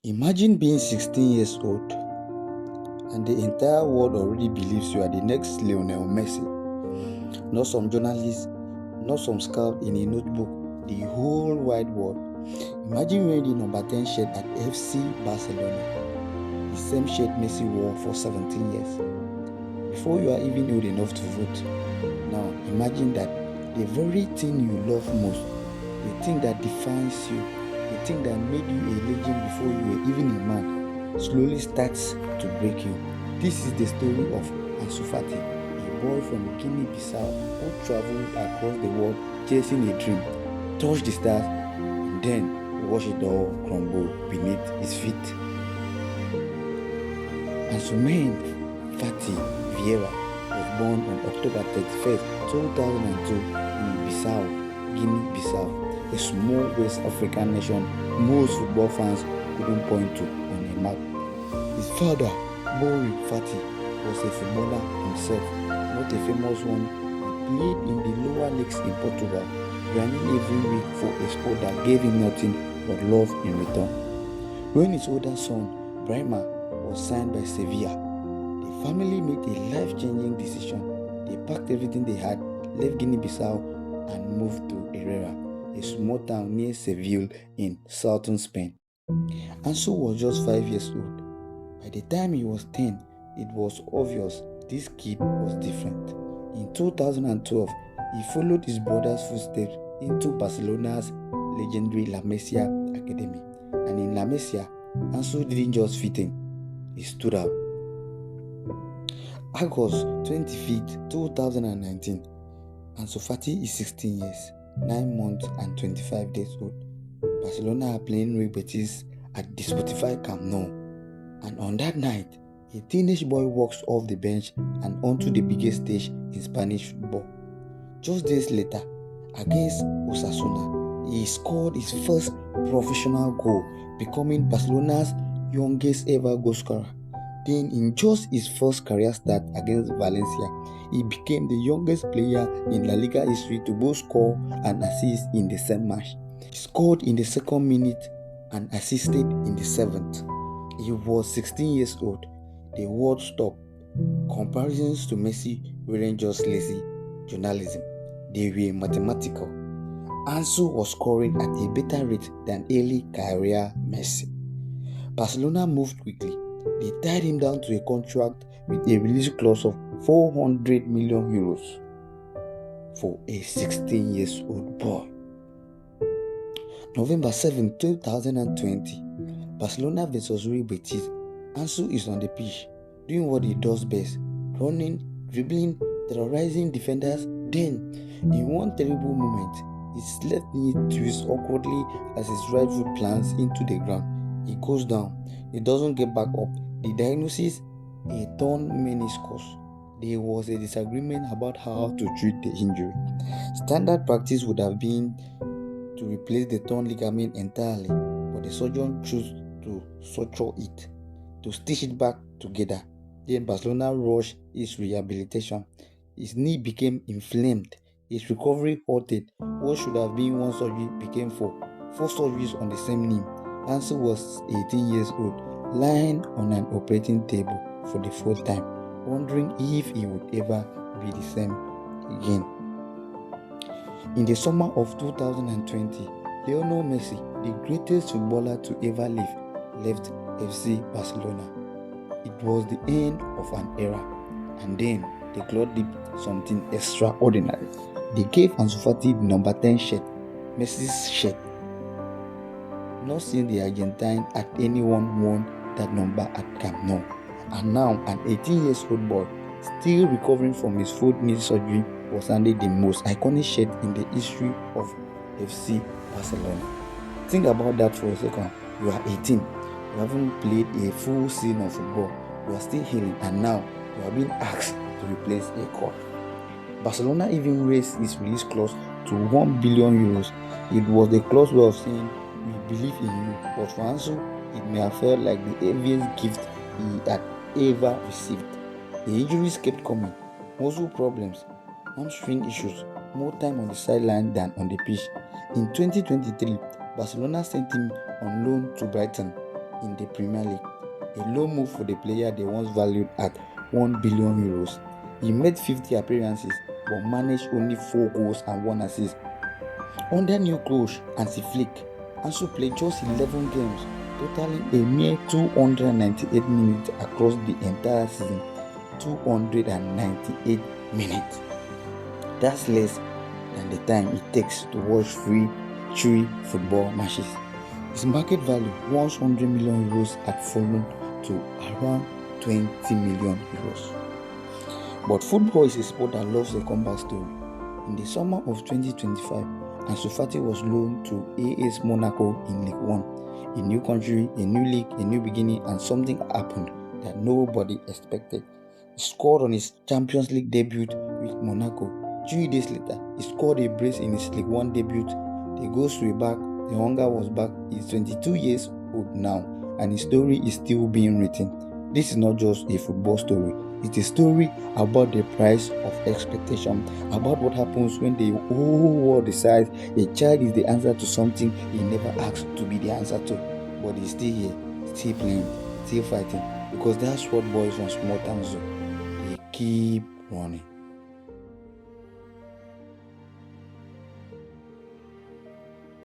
Imagine being 16 years old and the entire world already believes you are the next Lionel Messi. Not some journalist, not some scout in a notebook, the whole wide world. Imagine wearing the number 10 shirt at FC Barcelona, the same shirt Messi wore for 17 years, before you are even old enough to vote. Now imagine that the very thing you love most, the thing that defines you, the thing that made you a legend before you were even a man, slowly starts to break you. This is the story of Ansu Fati, a boy from Guinea-Bissau who traveled across the world chasing a dream, touched the stars, and then watched it all crumble beneath his feet. Ansumain Fati Vieira was born on October 31st, 2002 in Bissau, Guinea-Bissau, a small West African nation most football fans couldn't point to on a map. His father, Bori Fati, was a footballer himself, not a famous one. He played in the lower leagues in Portugal, grinding every week for a sport that gave him nothing but love in return. When his older son, Brahma, was signed by Sevilla, the family made a life-changing decision. They packed everything they had, left Guinea-Bissau, and moved to Herrera, a small town near Seville in southern Spain. Ansu was just 5 years old. By the time he was 10, it was obvious this kid was different. In 2012, he followed his brother's footsteps into Barcelona's legendary La Masia Academy. And in La Masia, Ansu didn't just fit in, he stood out. August 25th, 2019, Ansu Fati is 16 years, 9 months and 25 days old. Barcelona are playing Real Betis at the Spotify Camp Nou. And on that night, a teenage boy walks off the bench and onto the biggest stage in Spanish football. Just days later, against Osasuna, he scored his first professional goal, becoming Barcelona's youngest ever goal scorer. Then, in just his first career start against Valencia, he became the youngest player in La Liga history to both score and assist in the same match. He scored in the second minute and assisted in the seventh. He was 16 years old. The world stopped. Comparisons to Messi weren't just lazy journalism, they were mathematical. Ansu was scoring at a better rate than early career Messi. Barcelona moved quickly. They tied him down to a contract with a release clause of 400 million euros for a 16 years old boy. November 7, 2020, Barcelona vs Real Betis. Ansu is on the pitch, doing what he does best, running, dribbling, terrorizing defenders. Then, in one terrible moment, his left knee twists awkwardly as his right foot plants into the ground. He goes down. He doesn't get back up. The diagnosis: a torn meniscus. There was a disagreement about how to treat the injury. Standard practice would have been to replace the torn ligament entirely, but the surgeon chose to suture it, to stitch it back together. Then Barcelona rushed his rehabilitation. His knee became inflamed. His recovery halted. What should have been one surgery became four surgeries on the same knee. Ansu was 18 years old, lying on an operating table for the fourth time, wondering if he would ever be the same again. In the summer of 2020, Lionel Messi, the greatest footballer to ever live, left FC Barcelona. It was the end of an era, and then the club did something extraordinary. They gave Ansu Fati the number 10 shirt, Messi's shirt. Not since the Argentine had anyone worn that number at Camp Nou. And now an 18 years old boy, still recovering from his foot knee surgery, was handed the most iconic shirt in the history of FC Barcelona. Think about that for a second. You are 18, you haven't played a full season of football, you are still healing, and now you are being asked to replace a cord. Barcelona even raised its release clause to 1 billion euros. It was the clause way of saying, we believe in you, but for Ansu, it may have felt like the heaviest gift he had ever received. The injuries kept coming, muscle problems, hamstring issues, more time on the sideline than on the pitch. In 2023, Barcelona sent him on loan to Brighton. in the Premier League, a low move for the player they once valued at 1 billion euros. He made 50 appearances but managed only 4 goals and 1 assist. Under new coach Ansu Fati, Ansu played just 11 games, totaling a mere 298 minutes across the entire season. 298 minutes. That's less than the time it takes to watch three football matches. His market value, 100 million euros, had fallen to around 20 million euros. But football is a sport that loves a comeback story. In the summer of 2025, Ansu Fati was loaned to AS Monaco in League 1. A new country, a new league, a new beginning, and something happened that nobody expected. He scored on his Champions League debut with Monaco. 3 days later, he scored a brace in his League 1 debut. The goals were back, the hunger was back. He's 22 years old now, and his story is still being written. This is not just a football story. It's a story about the price of expectation, about what happens when the whole world decides a child is the answer to something he never asked to be the answer to. But he's still here, still playing, still fighting, because that's what boys from small towns do. They keep running.